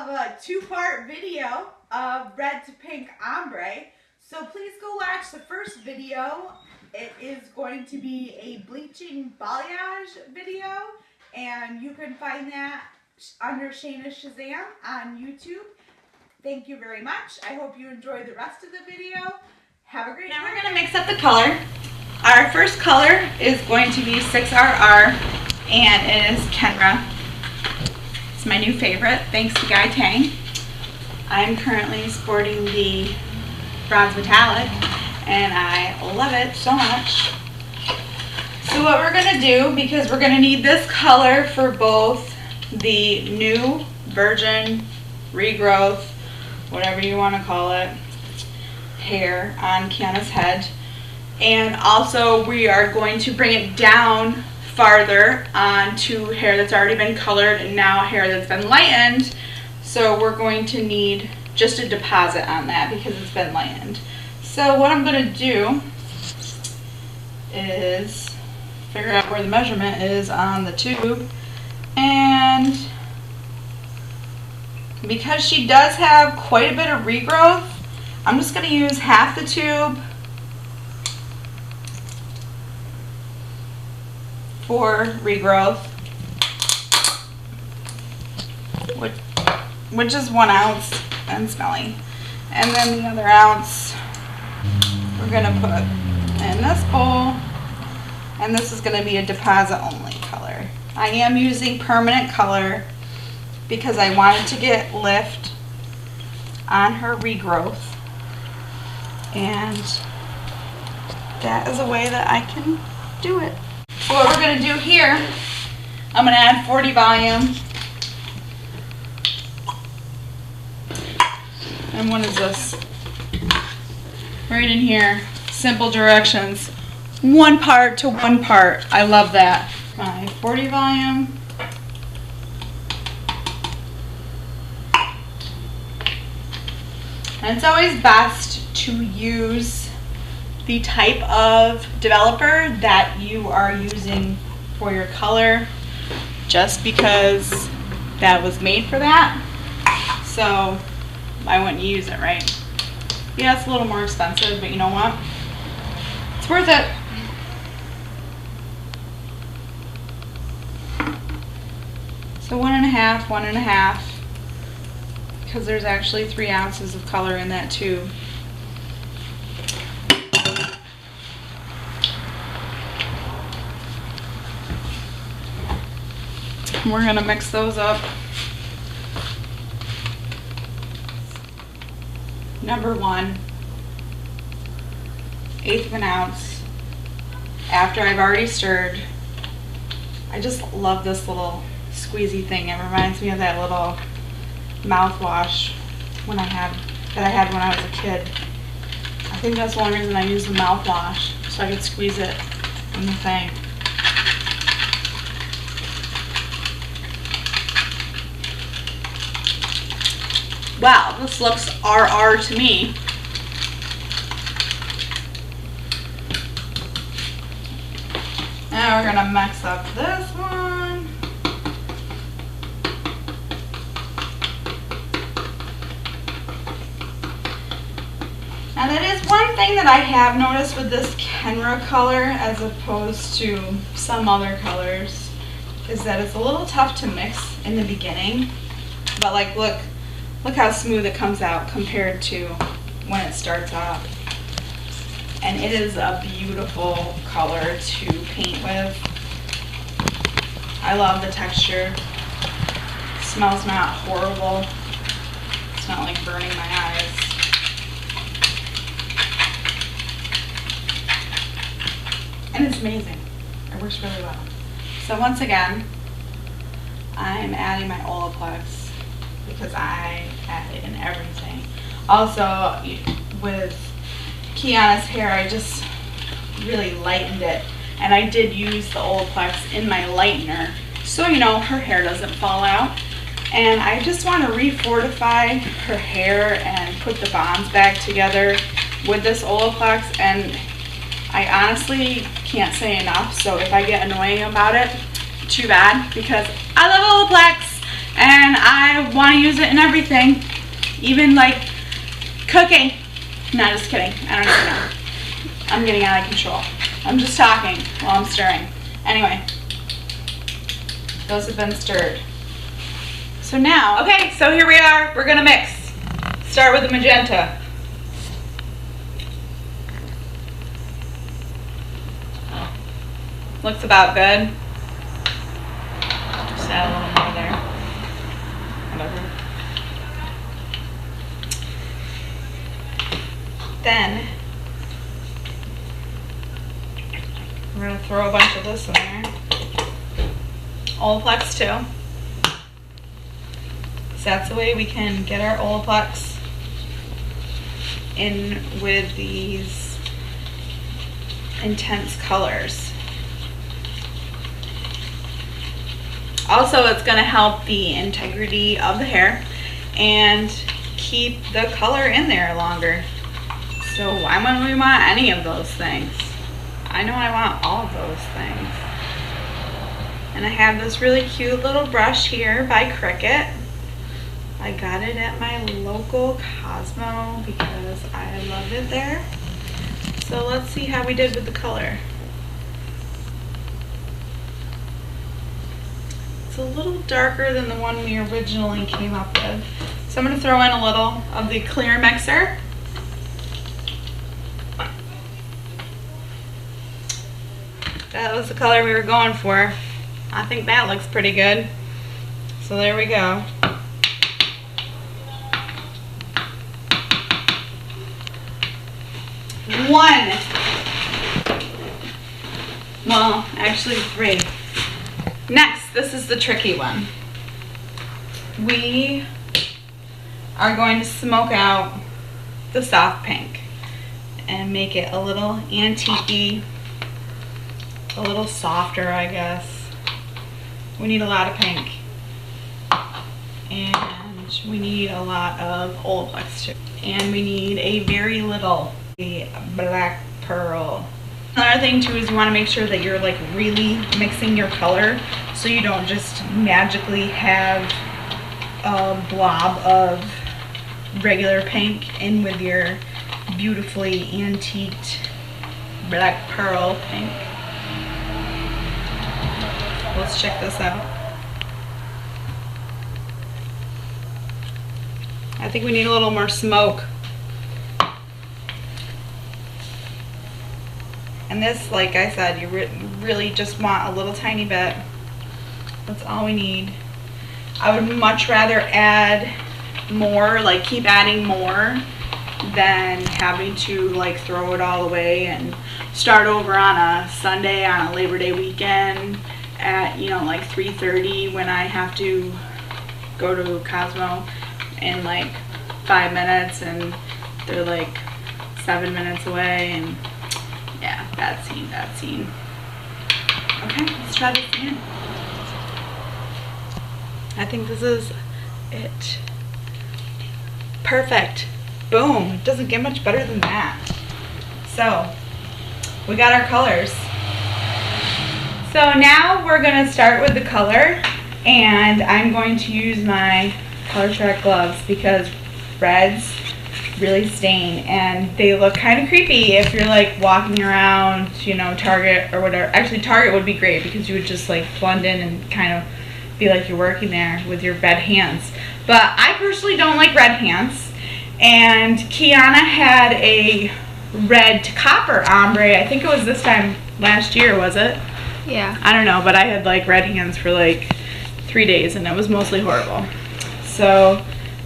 of a two-part video of red to pink ombre. So please go watch the first video. It is going to be a bleaching balayage video, and you can find that under Shayna Shazam on YouTube. Thank you very much. I hope you enjoy the rest of the video. Have a great day. Now we're going to mix up the color. Our first color is going to be 6RR, and it is Kenra. It's my new favorite, thanks to Guy Tang. I'm currently sporting the bronze metallic, and I love it so much. So what we're going to do, because we're going to need this color for both the new virgin regrowth, whatever you want to call it, hair on Kiana's head, and also we are going to bring it down farther onto hair that's already been colored and now hair that's been lightened. So we're going to need just a deposit on that because it's been lightened. So what I'm going to do is figure out where the measurement is on the tube, and because she does have quite a bit of regrowth, I'm just going to use half the tube for regrowth, which is 1 ounce and smelly. And then the other ounce we're going to put in this bowl, and this is going to be a deposit only color. I am using permanent color because I wanted to get lift on her regrowth, and that is a way that I can do it. So what we're going to do here, I'm going to add 40 volume. And what is this? Right in here, simple directions. 1 part to 1 part. I love that. My 40 volume. And it's always best to use the type of developer that you are using for your color, just because that was made for that. So why wouldn't you use it, right? Yeah, it's a little more expensive, but you know what? It's worth it. So 1.5, 1.5, because there's actually 3 ounces of color in that tube. We're going to mix those up. Number 1, 1/8 of an ounce. After I've already stirred, I just love this little squeezy thing. It reminds me of that little mouthwash that I had when I was a kid. I think that's the only reason I use the mouthwash, so I could squeeze it in the thing. Wow, this looks RR to me. Now we're going to mix up this one. Now that is one thing that I have noticed with this Kenra color as opposed to some other colors, is that it's a little tough to mix in the beginning. But like, look how smooth it comes out compared to when it starts off. And it is a beautiful color to paint with. I love the texture. It smells not horrible. It's not like burning my eyes. And it's amazing. It works really well. So once again, I'm adding my Olaplex, because I add it in everything. Also, with Kiana's hair, I just really lightened it, and I did use the Olaplex in my lightener, so you know her hair doesn't fall out. And I just want to refortify her hair and put the bonds back together with this Olaplex, and I honestly can't say enough. So if I get annoying about it, too bad, because I love Olaplex, and and I want to use it in everything, even like cooking. No, just kidding. I don't even know. I'm getting out of control. I'm just talking while I'm stirring. Anyway, those have been stirred. So now, okay, so here we are. We're gonna mix. Start with the magenta. Looks about good. Just add a little more there. Whatever. Then we're gonna throw a bunch of this in there. Olaplex too. So that's the way we can get our Olaplex in with these intense colors. Also, it's going to help the integrity of the hair and keep the color in there longer. So why wouldn't we want any of those things? I know I want all of those things. And I have this really cute little brush here by Cricut. I got it at my local Cosmo because I love it there. So let's see how we did with the color. It's a little darker than the one we originally came up with. So I'm going to throw in a little of the clear mixer. That was the color we were going for. I think that looks pretty good. So there we go. One. Well, actually 3. Next, this is the tricky one. We are going to smoke out the soft pink and make it a little antique-y, a little softer, I guess. We need a lot of pink. And we need a lot of Olaplex too. And we need a very little black pearl. Another thing too is you want to make sure that you're like really mixing your color so you don't just magically have a blob of regular pink in with your beautifully antiqued black pearl pink. Let's check this out. I think we need a little more smoke. And this, like I said, you really just want a little tiny bit. That's all we need. I would much rather add more, like keep adding more, than having to like throw it all away and start over on a Sunday, on a Labor Day weekend at, you know, like 3:30 when I have to go to Cosmo in like 5 minutes and they're like 7 minutes away, and yeah, bad scene, bad scene. Okay, let's try this again. I think this is it. Perfect. Boom. It doesn't get much better than that. So, we got our colors. So now we're going to start with the color, and I'm going to use my Color Track gloves because reds really stain and they look kind of creepy if you're like walking around, you know, Target or whatever. Actually, Target would be great because you would just like blend in and kind of be like you're working there with your red hands. But I personally don't like red hands, and Kiana had a red to copper ombre. I think it was this time last year, was it? Yeah. I don't know, but I had like red hands for like 3 days and it was mostly horrible. So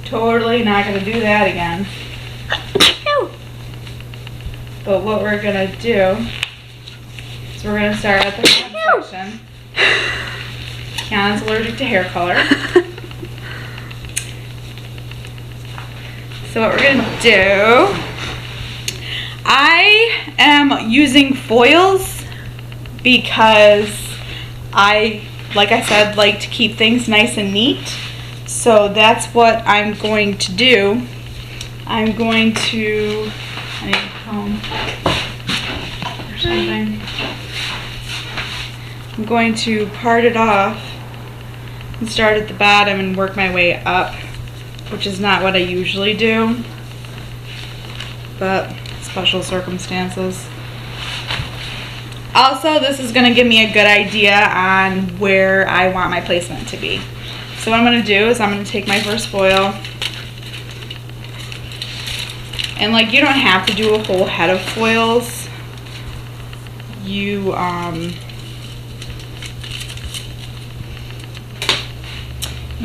totally not going to do that again. But what we're going to do is we're going to start at the front section. Kiana's allergic to hair color. So what we're going to do, I am using foils because I, like I said, like to keep things nice and neat. So that's what I'm going to do. I'm going to, I need a comb or something. I'm going to part it off and start at the bottom and work my way up, which is not what I usually do, but special circumstances. Also, this is going to give me a good idea on where I want my placement to be. So what I'm going to do is I'm going to take my first foil, and like, you don't have to do a whole head of foils. You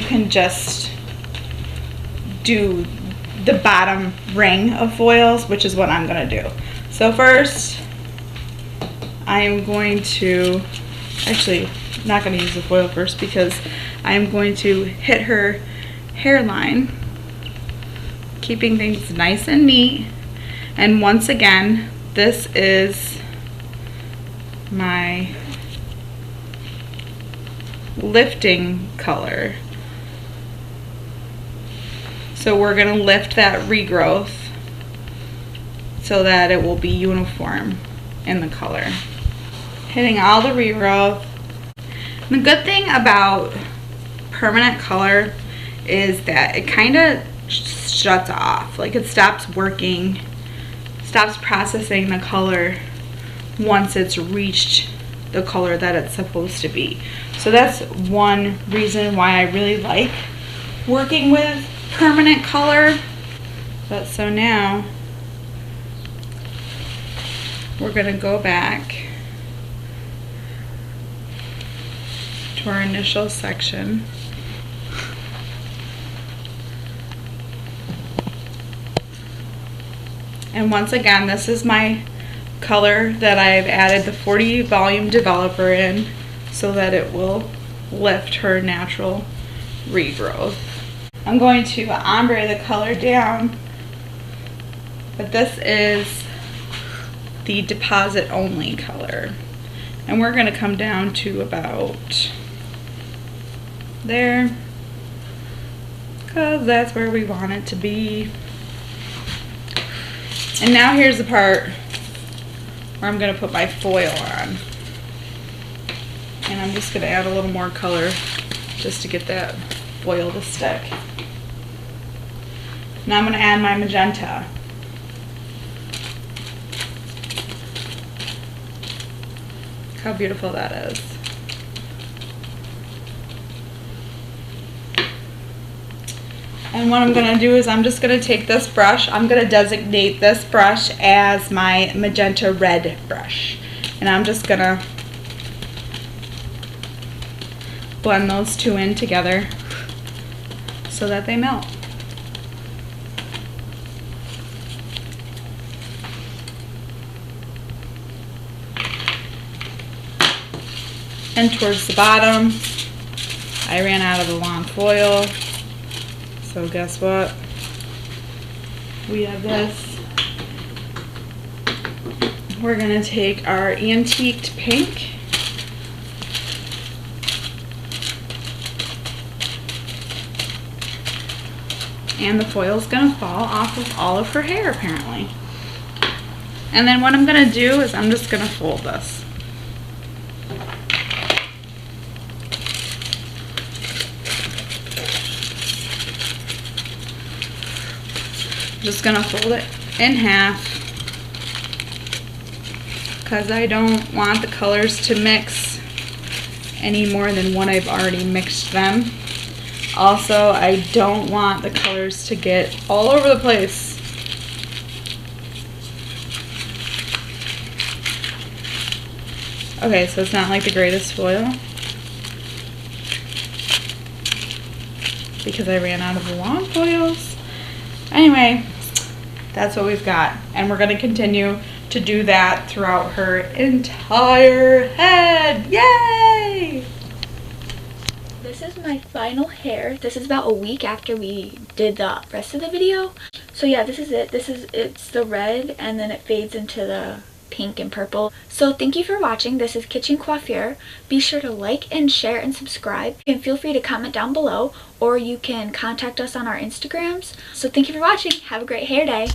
can just do the bottom ring of foils, which is what I'm going to do. So first, I am going to, actually, I'm not going to use the foil first because I am going to hit her hairline, keeping things nice and neat. And once again, this is my lifting color. So we're going to lift that regrowth so that it will be uniform in the color. Hitting all the regrowth. The good thing about permanent color is that it kind of shuts off. Like, it stops working, stops processing the color once it's reached the color that it's supposed to be. So that's one reason why I really like working with permanent color. But so now we're going to go back to our initial section. And once again, this is my color that I've added the 40 volume developer in so that it will lift her natural regrowth. I'm going to ombre the color down, but this is the deposit only color. And we're going to come down to about there, because that's where we want it to be. And now here's the part where I'm going to put my foil on. And I'm just going to add a little more color just to get that foil to stick. Now I'm going to add my magenta. Look how beautiful that is. And what I'm going to do is I'm just going to take this brush. I'm going to designate this brush as my magenta red brush. And I'm just going to blend those two in together so that they melt. And towards the bottom, I ran out of the long foil. So guess what? We have this. We're going to take our antiqued pink and the foil is going to fall off of all of her hair apparently. And then what I'm going to do is I'm just going to fold this. Just gonna fold it in half because I don't want the colors to mix any more than what I've already mixed them. Also, I don't want the colors to get all over the place. Okay, so it's not like the greatest foil because I ran out of the long foils. Anyway, that's what we've got, and we're going to continue to do that throughout her entire head. Yay! This is my final hair. This is about a week after we did the rest of the video. So yeah, this is it. It's the red, and then it fades into the pink and purple. So thank you for watching. This is Kitchen Coiffire. Be sure to like and share and subscribe, and feel free to comment down below, or you can contact us on our Instagrams. So thank you for watching. Have a great hair day.